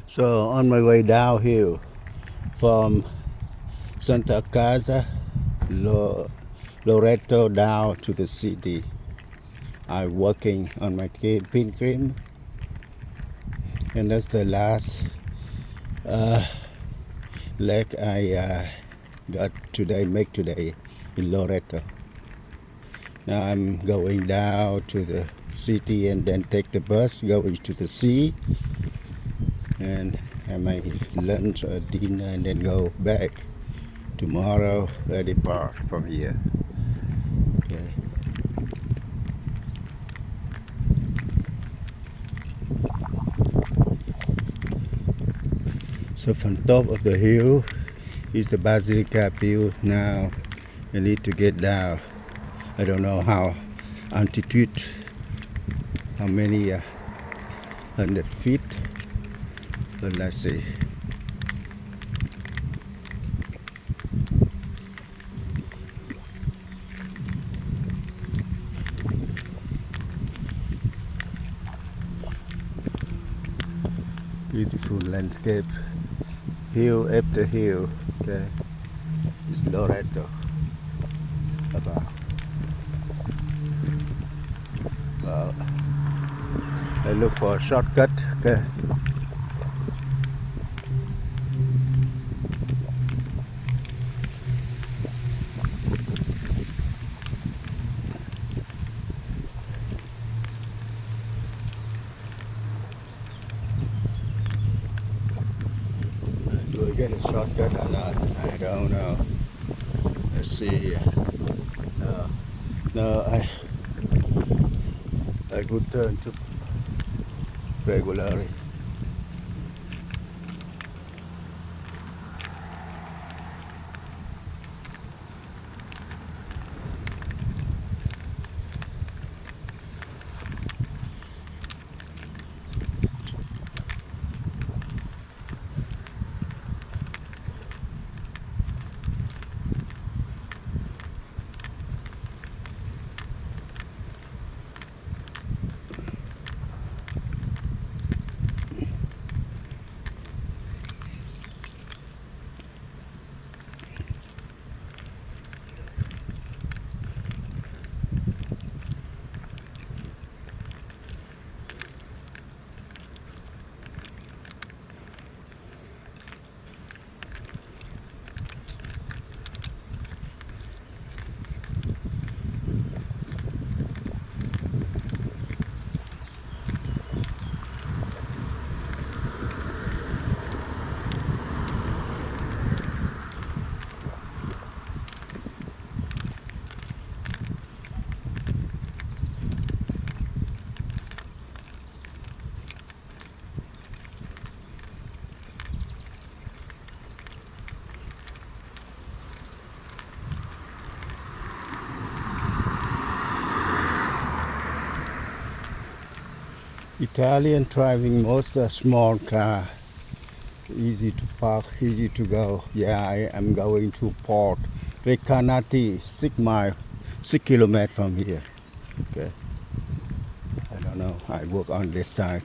So on my way downhill from Santa Casa, Loreto down to the city, I'm working on my pilgrim, and that's the last leg I got today, make today in Loreto. Now I'm going down to the city and then take the bus going to the sea and have my lunch or dinner and then go back tomorrow. I depart from here. Okay. So from top of the hill is the Basilica view. Now I need to get down. I don't know how altitude, how many 100 feet, but let's see. Beautiful landscape, hill after hill. Okay, it's Loreto. About. Well, I look for a shortcut. Okay. Do I get a shortcut or not? I don't know. Let's see here. No, I could turn to regularly. Italian driving most small car, easy to park, easy to go. Yeah, I am going to Port Recanati, 6 miles, 6 kilometers from here. Okay, I don't know. I work on this side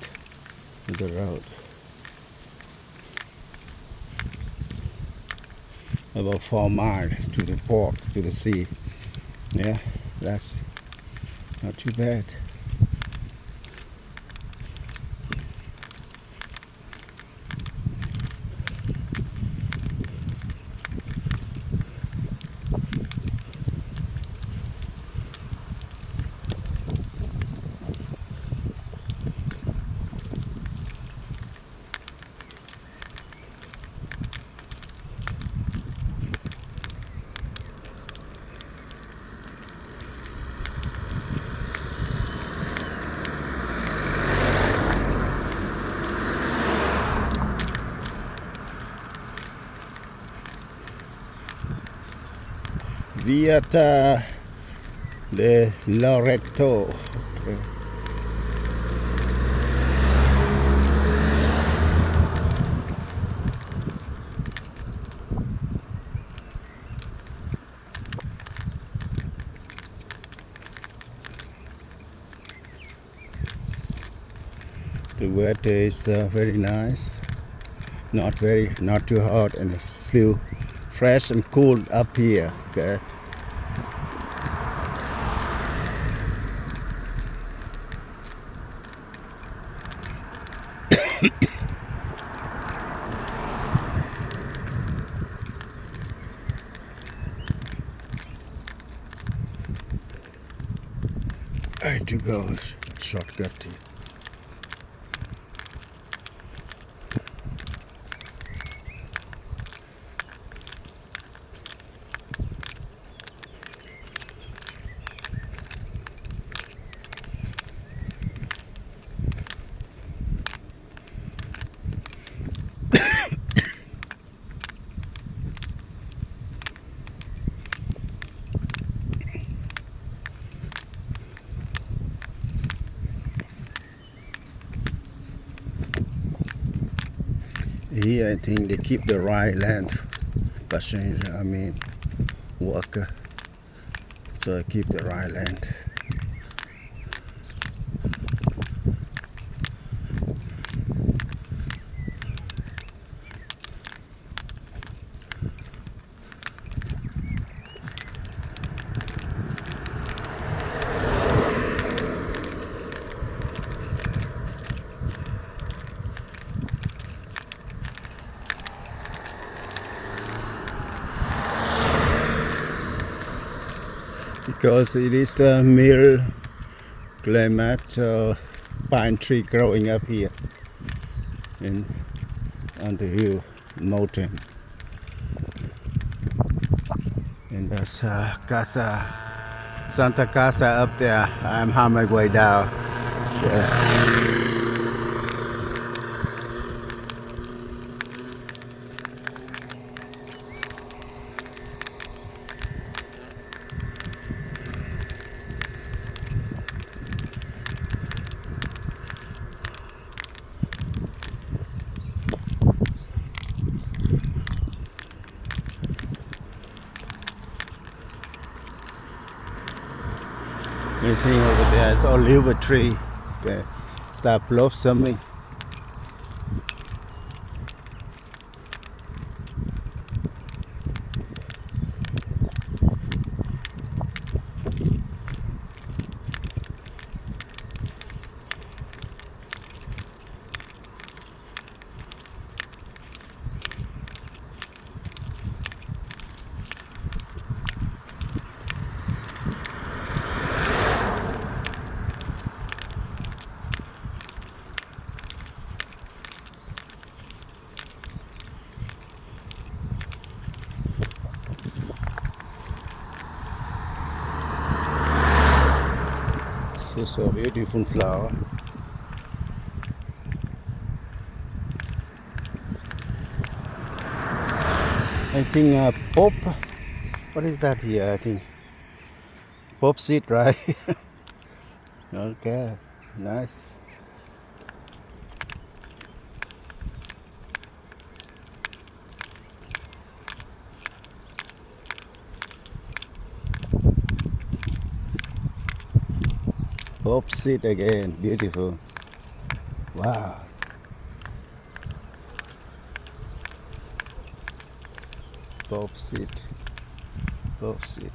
of the road. About 4 miles to the port, to the sea. Yeah, that's not too bad. Vieta de Loreto. Okay. The weather is very nice. not too hot, and it's still fresh and cool up here. Okay. I had to go shortcut here. Here I think they keep the right land passenger, worker. So I keep the right land. Because it is the mild climate, pine tree growing up here on the hill mountain. And that's Santa Casa up there. I'm on my way down. Yeah. Anything over there is olive tree. Okay. Start blossoming. It's a beautiful flower. I think pop. What is that here? I think pop seed, right? Okay, nice. Pop seed again, beautiful. Wow. Pop seed. Pop seed.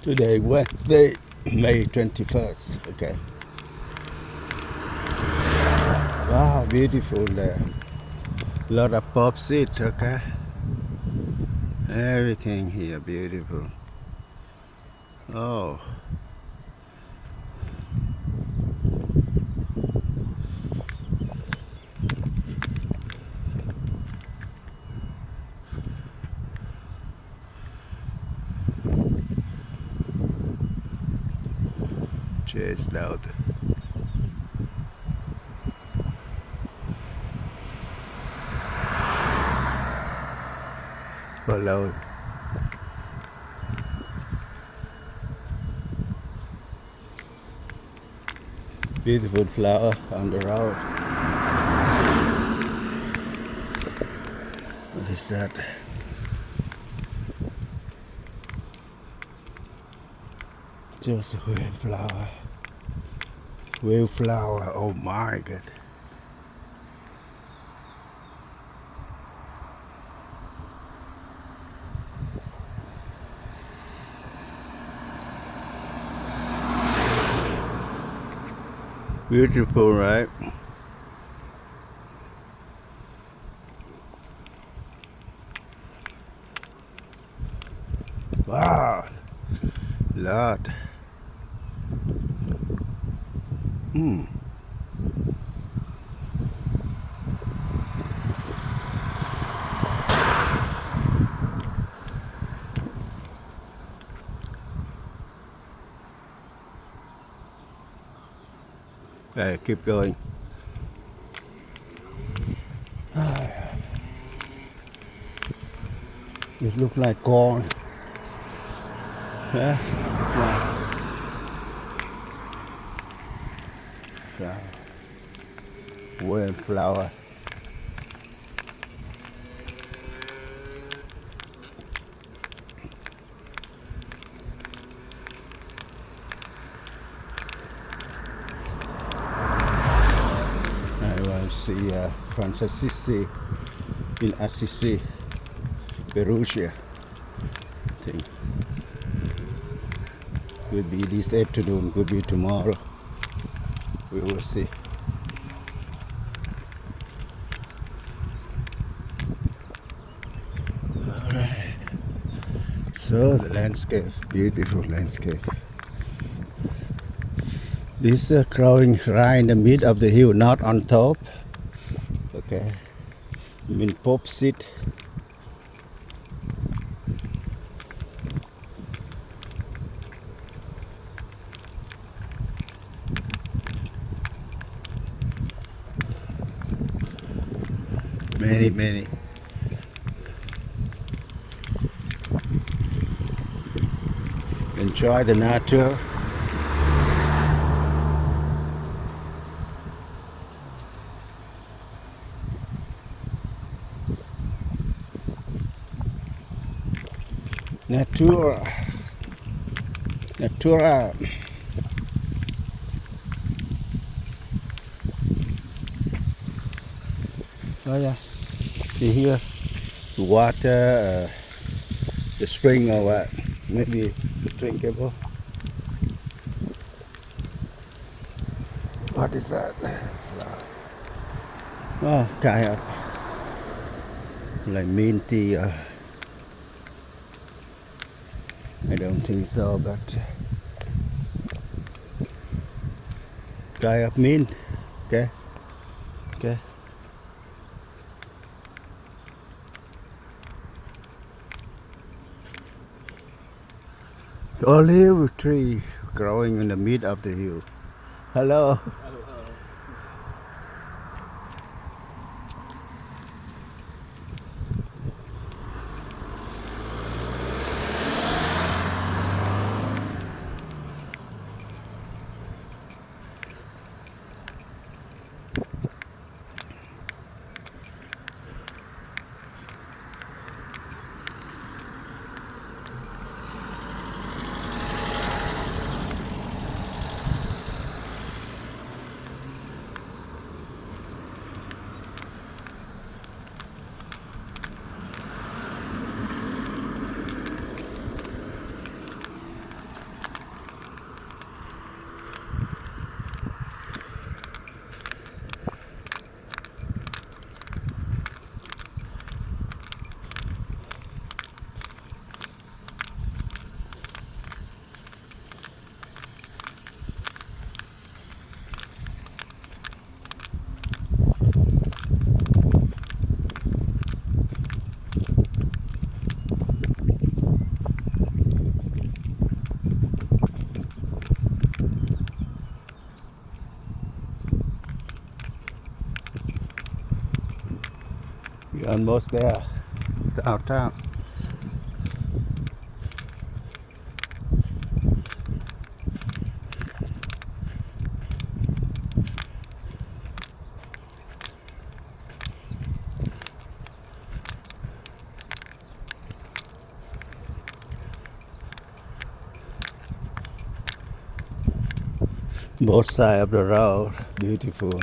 Today, Wednesday, May 21st. Okay. Wow, beautiful there. A lot of pop seed, okay. Everything here beautiful. Oh. Chase loud. Follow. Beautiful flower on the road. What is that? Just a wildflower. Wildflower, oh my god. Beautiful, right? Wow, lot. Okay, keep going. It looks like corn. Yeah. Flower. Wildflower. I want to see Assisi in Assisi, Perugia. I think could be this afternoon, could be tomorrow. We will see. Alright. So the landscape, beautiful landscape. This growing right in the mid of the hill, not on top. Okay. I mean pop seed. Many. Enjoy the nature. Natura. Oh yeah, you hear the water, the spring or what? Maybe drinkable. What is that? Oh, kind of like minty. I don't think so, but kind of mint. Okay. The olive tree growing in the mid of the hill. Hello. We're almost there, downtown. Both sides of the road, beautiful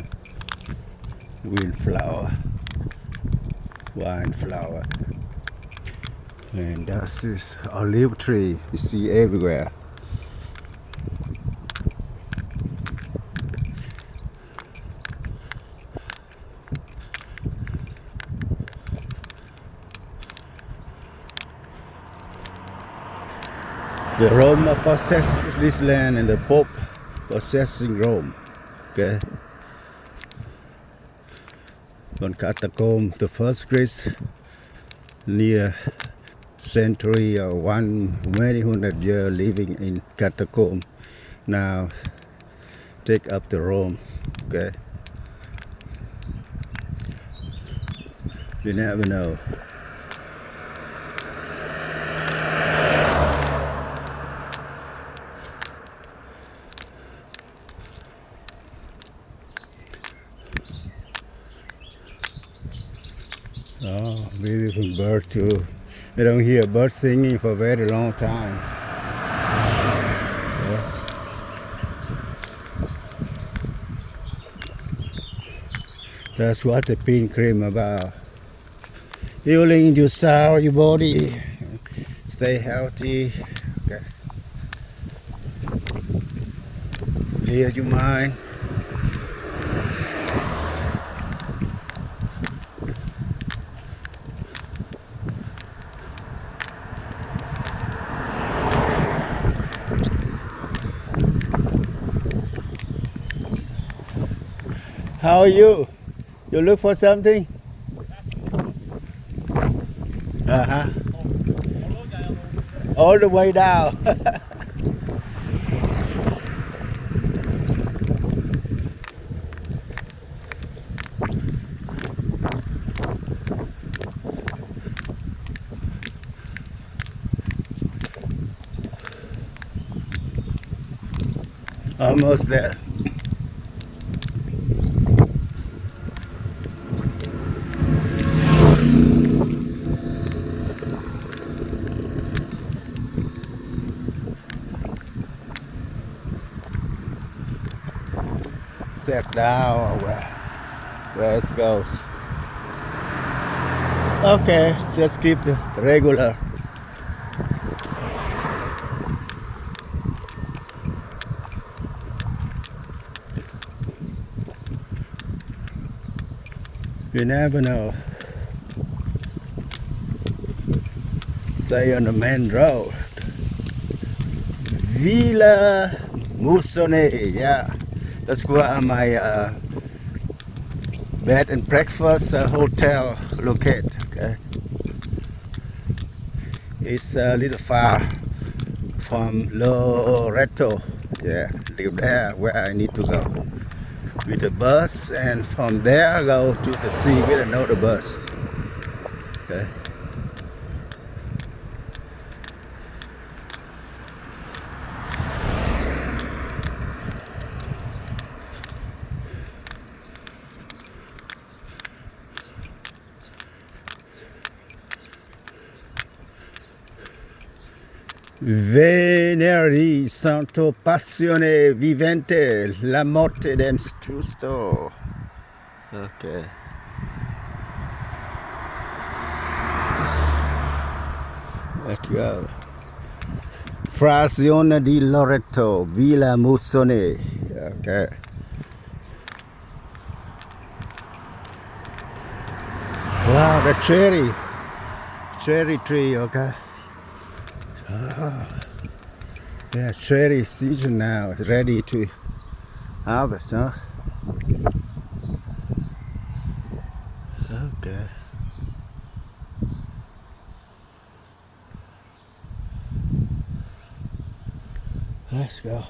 wildflower, wildflower. And that's this olive tree you see everywhere. The Rome possesses this land and the Pope possessing Rome. Okay. One catacomb, the first Greece near century or many hundred years living in catacomb. Now take up the Rome. Okay. You never know. Oh, beautiful bird too. I don't hear birds singing for a very long time. Yeah. That's what the pink cream about. Healing your soul, your body. Stay healthy. Okay. Clear your mind. How are you? You look for something? Uh-huh. All the way down. Almost there. Step down where it goes. Okay, just keep the regular. You never know. Stay on the main road. Villa Musone, yeah. That's where my bed and breakfast hotel located. Okay. It's a little far from Loreto. Yeah, live there where I need to go with a bus, and from there go to the sea with another bus. Okay. Venerdì Santo Passione Vivente, la morte del giusto. Okay. Let's go. Frazione di Loreto, Villa Musone. Okay. Wow, the cherry tree, okay. Yeah, cherry season now. It's ready to harvest, huh? Okay. Let's go.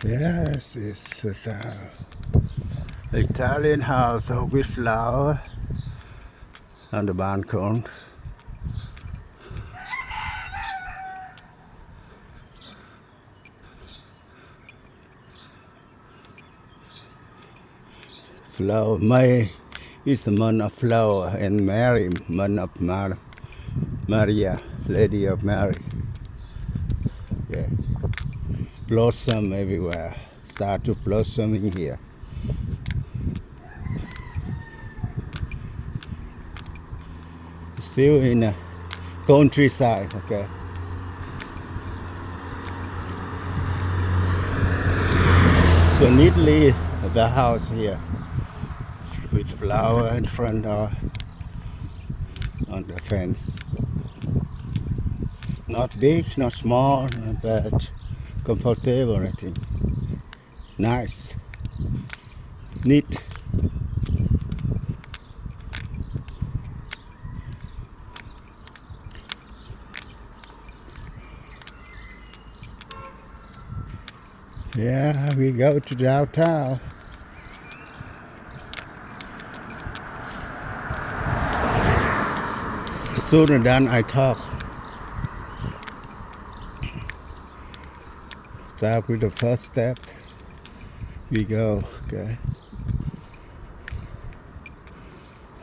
Yes, it's Italian house with flower on the balcony. Flower. My is the month of flower, and Mary, month of Maria, Lady of Mary. Yeah. Blossom everywhere. Start to blossoming here. Still in a countryside, okay. So neatly the house here with flower in front of on the fence. Not big, not small, but comfortable, I think. Nice, neat. Yeah, we go to downtown. Sooner than I talk. Start with the first step. We go, okay.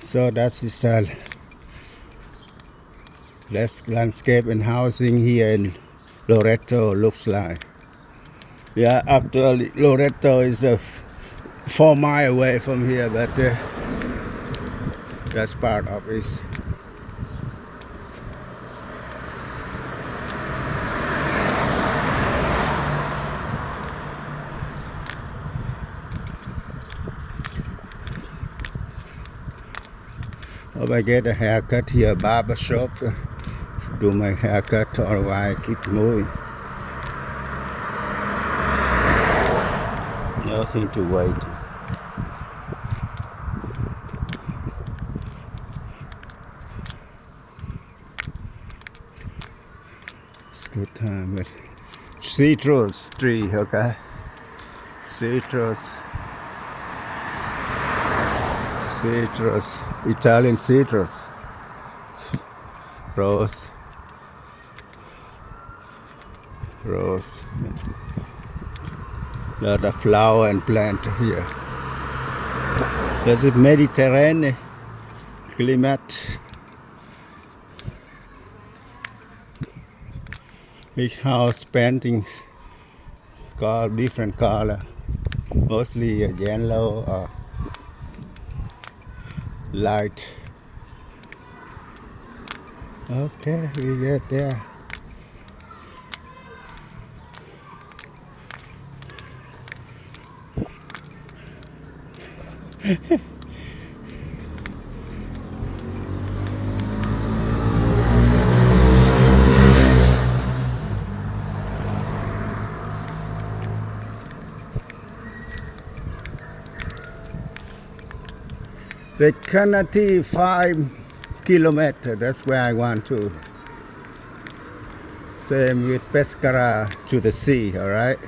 So that's the landscape and housing here in Loreto looks like. Yeah, actually Loreto is 4 miles away from here, but that's part of it. Hope I get a haircut here, barber shop, do my haircut, or while I keep moving. Nothing to wait. It's good time, but citrus tree, okay? Citrus, Italian citrus, rose. Lot of flower and plant here. There's a Mediterranean climate. Big house paintings, different color, mostly yellow or light. Okay, we get there. The Canati 5 kilometer, that's where I want to. Same with Pescara to the sea, all right?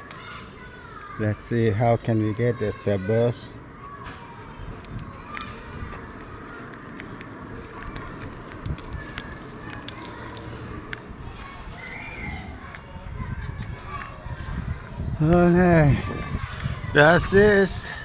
Let's see how can we get the bus. Okay, that's it.